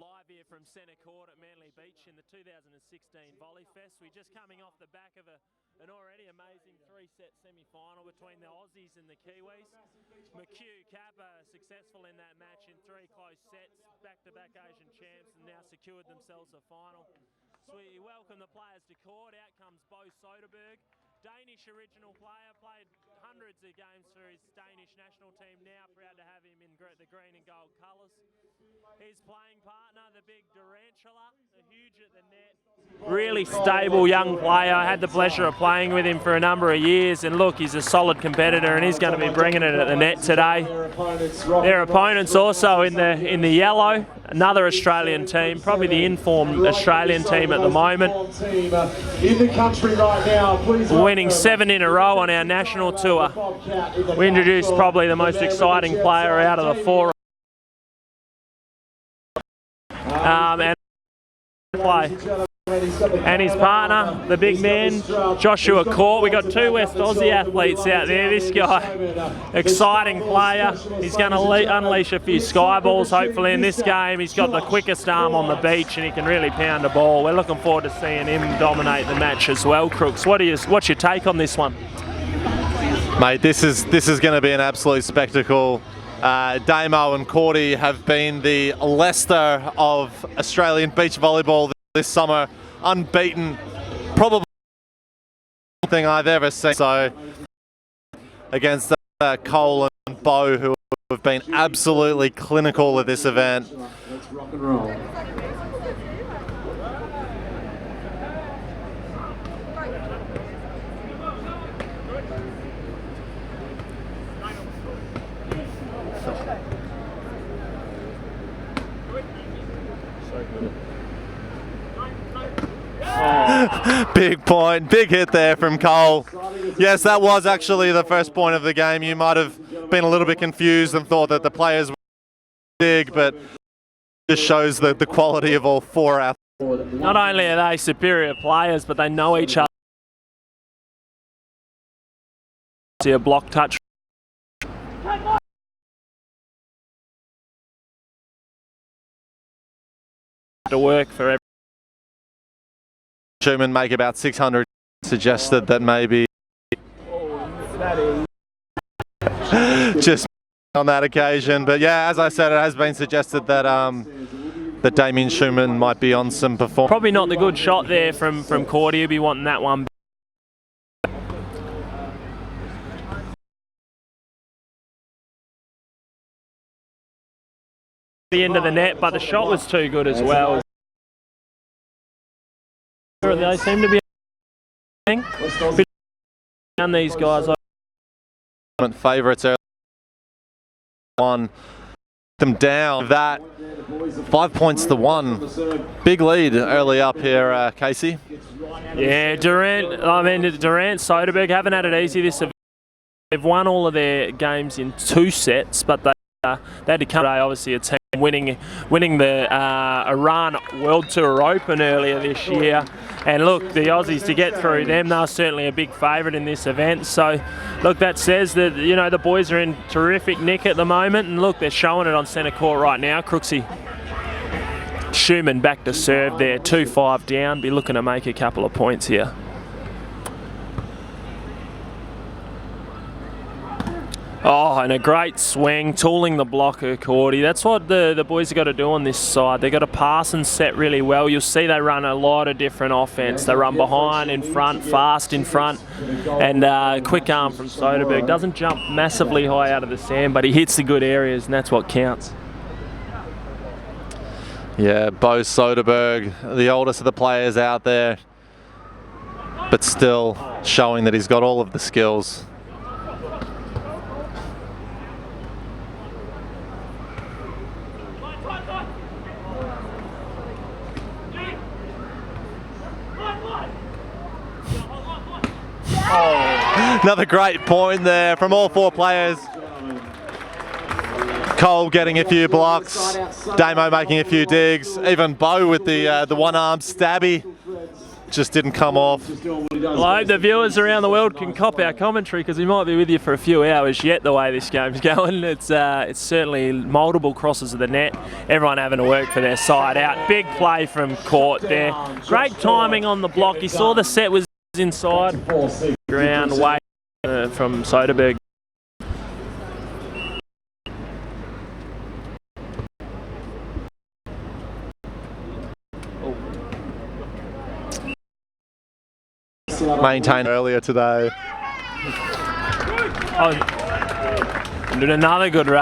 Live here from Centre Court at Manly Beach in the 2016 Volley Fest. We're just coming off the back of an already amazing three-set semi-final between the Aussies and the Kiwis. McHugh Kappa successful in that match in 3 close sets, back-to-back Asian champs, and now secured themselves a final. So we welcome the players to court. Out comes Bo Soderberg, Danish original player, played hundreds of games for his Danish national team, now proud to have him in the green and gold colours. His playing partner, the big Durantula, huge at the net. Really stable young player. I had the pleasure of playing with him for a number of years, and look, he's a solid competitor and he's going to be bringing it at the net today. Their opponents also in the yellow, another Australian team, probably the informed Australian team at the moment. Winning 7 in a row on our national tour. We introduced probably the most exciting player out of the 4. And his partner, the big man, Joshua Court. We got 2 West Aussie athletes out there. This guy, exciting player. He's going to unleash a few sky balls hopefully in this game. He's got the quickest arm on the beach and he can really pound a ball. We're looking forward to seeing him dominate the match as well. Crooks, what's your take on this one? Mate, this is going to be an absolute spectacle. Damo and Cordy have been the Leicester of Australian beach volleyball this summer, unbeaten, probably thing I've ever seen. So against Cole and Bo, who have been absolutely clinical at this event. Let's rock and roll. Big point, big hit there from Cole. Yes, that was actually the first point of the game. You might have been a little bit confused and thought that the players were big, but just shows the quality of all 4 athletes. Not only are they superior players, but they know each other. See a block touch. To work for everyone. Schumann make about 600, suggested that maybe just on that occasion. But yeah, as I said, it has been suggested that that Damien Schumann might be on some performance. Probably not the good shot there from Cordy. He'll be wanting that one. The end of the net, but the shot was too good as well. They seem to be on these guys. Favourites early on, them down. That 5 points to 1. Big lead early up here, Casey. Yeah, Durant, Soderberg haven't had it easy this event. They've won all of their games in 2 sets, but they had to come today, obviously, a team winning the Iran World Tour Open earlier this year. And look, the Aussies, to get through them, they're certainly a big favourite in this event. So look, that says that, you know, the boys are in terrific nick at the moment, and look, they're showing it on centre court right now. Crooksy. Schumann back to serve there, 2-5 down, be looking to make a couple of points here. Oh, and a great swing, tooling the blocker, Cordy. That's what the boys have got to do on this side. They've got to pass and set really well. You'll see they run a lot of different offense. They run behind, in front, fast in front, and quick arm from Soderberg. Doesn't jump massively high out of the sand, but he hits the good areas, and that's what counts. Yeah, Bo Soderberg, the oldest of the players out there, but still showing that he's got all of the skills. Another great point there from all 4 players. Cole getting a few blocks, Damo making a few digs, even Bo with the one-arm stabby. just didn't come off. Well, I hope the viewers around the world can cop our commentary, because we might be with you for a few hours yet the way this game's going. It's certainly multiple crosses of the net, everyone having to work for their side out. Big play from Court there. Great timing on the block. He saw the set was inside. Ground way from Soderberg. Maintained earlier today. Oh, and did another good run.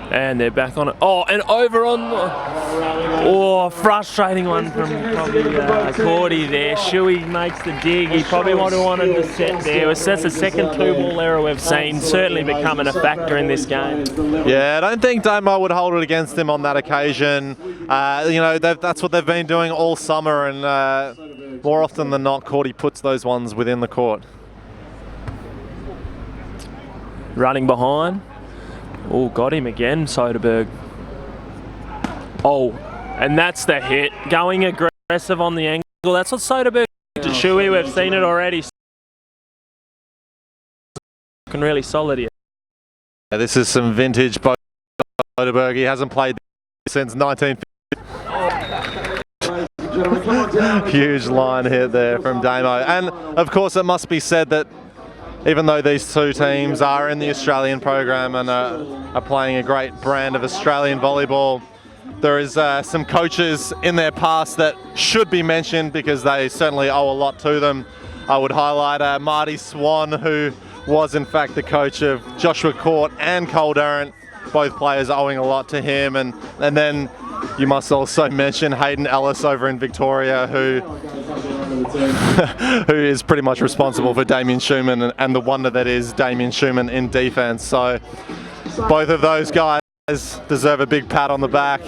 And they're back on it. Oh, and over on the... frustrating one from probably Cordy there. Shuey makes the dig. He probably would have wanted the set there. That's the second 2-ball error we've seen, certainly becoming a factor in this game. Yeah, I don't think Damo would hold it against him on that occasion. That's what they've been doing all summer, and more often than not, Cordy puts those ones within the court. Running behind. Oh, got him again, Soderberg. Oh, and that's the hit. Going aggressive on the angle. That's what Soderberg did to Shuey. We've seen it already. Looking really solid here. Yeah, this is some vintage Soderberg. He hasn't played since 1950. Huge line hit there from Damo. And, of course, it must be said that even though these two teams are in the Australian program and are playing a great brand of Australian volleyball, there is some coaches in their past that should be mentioned, because they certainly owe a lot to them. I would highlight Marty Swan, who was in fact the coach of Joshua Court and Cole Durrant, both players owing a lot to him. And then you must also mention Hayden Ellis over in Victoria, who is pretty much responsible for Damien Schumann and the wonder that is Damien Schumann in defense. So both of those guys deserve a big pat on the back.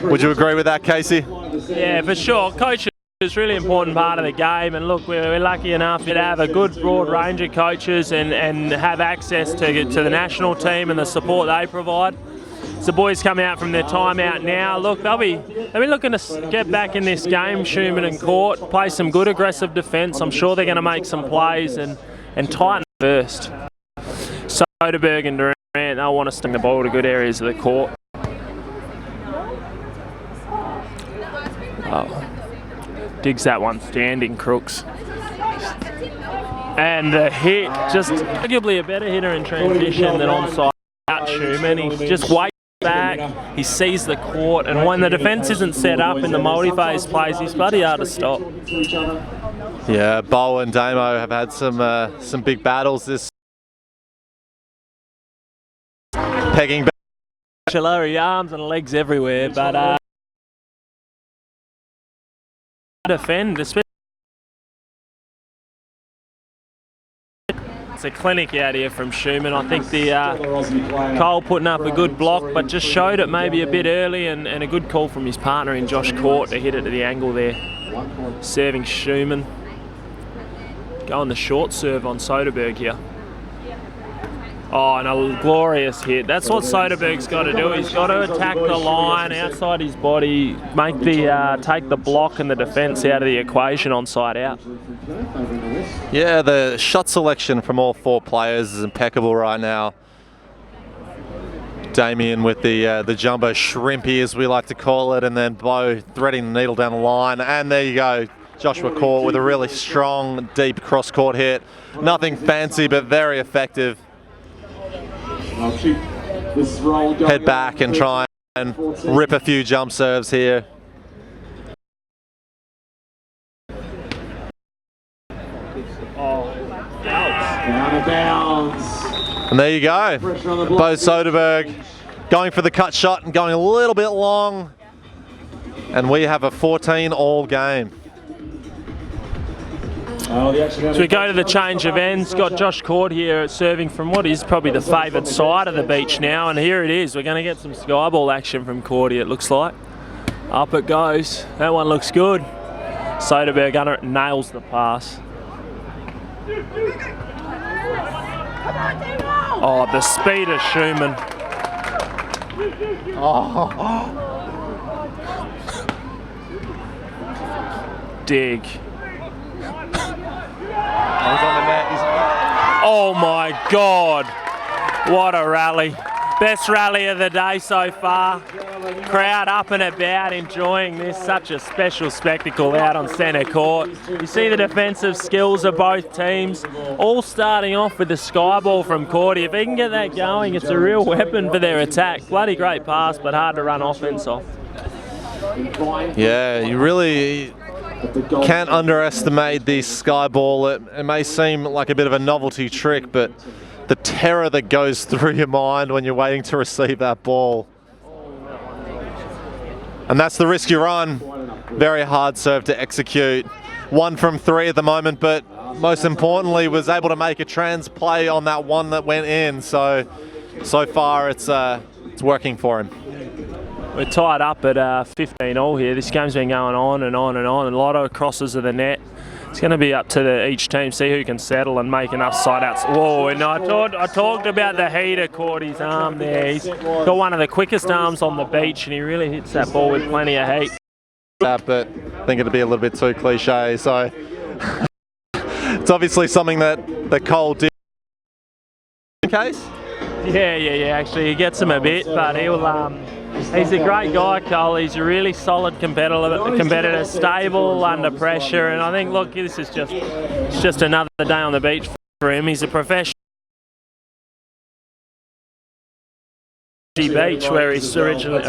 Would you agree with that, Casey? Yeah, for sure. Coaching is a really important part of the game, and look, we're lucky enough to have a good broad range of coaches and have access to the national team and the support they provide. So the boys come out from their time out now. Look, they'll be looking to get back in this game, Schumann and Court, play some good aggressive defence. I'm sure they're going to make some plays and tighten first. Soderberg and Durant, they'll want to sting the ball to good areas of the court. Oh, digs that one standing, Crooks. And the hit, just arguably a better hitter in transition than onside out Schumann. He just waits back, he sees the court, and when the defence isn't set up in the multi-phase plays, he's bloody hard to stop. Yeah, Bo and Damo have had some big battles this pegging back. Lower arms and legs everywhere, but defend, especially. It's a clinic out here from Schumann. I think the Cole putting up a good block, but just showed it maybe a bit early, and a good call from his partner in Josh Court to hit it to the angle there. Serving Schumann. Going the short serve on Soderberg here. Oh, and a glorious hit. That's what Soderberg's got to do. He's got to attack the line outside his body, make take the block and the defence out of the equation on side out. Yeah, the shot selection from all four players is impeccable right now. Damien with the jumbo shrimpy, as we like to call it, and then Bo threading the needle down the line. And there you go, Joshua Court with a really strong, deep cross-court hit. Nothing fancy, but very effective. Head back and try and rip a few jump serves here. Out of bounds. And there you go. Bo Soderberg going for the cut shot and going a little bit long. And we have a 14-all game. So we go to the change of ends. Got Josh Court here serving from what is probably the favoured side of the beach now, and here it is. We're going to get some skyball action from Cordy, it looks like. Up it goes. That one looks good. Soderberg under it, nails the pass. Oh, the speed of Schumann. Oh. Dig. He's on the net. Oh my God. What a rally. Best rally of the day so far. Crowd up and about enjoying this. Such a special spectacle out on centre court. You see the defensive skills of both teams. All starting off with the sky ball from Cordy. If he can get that going, it's a real weapon for their attack. Bloody great pass, but hard to run offense off. Yeah, you really can't underestimate the sky ball. It may seem like a bit of a novelty trick, but the terror that goes through your mind when you're waiting to receive that ball. And that's the risk you run. Very hard serve to execute. 1 from 3 at the moment, but most importantly was able to make a trans play on that one that went in. So far it's working for him. We're tied up at 15-all here. This game's been going on and on and on. A lot of crosses of the net. It's going to be up to each team, see who can settle and make enough side outs. Whoa, and I talked about the heat of Cordy's arm there. He's got one of the quickest arms on the beach, and he really hits that ball with plenty of heat. But I think it'd be a little bit too cliche, so it's obviously something that Cole did. In case? Yeah, actually he gets him a bit, but he'll... He's a great guy, Cole. He's a really solid competitor, stable under pressure, and I think, look, this is just another day on the beach for him. He's a professional beach where he's originally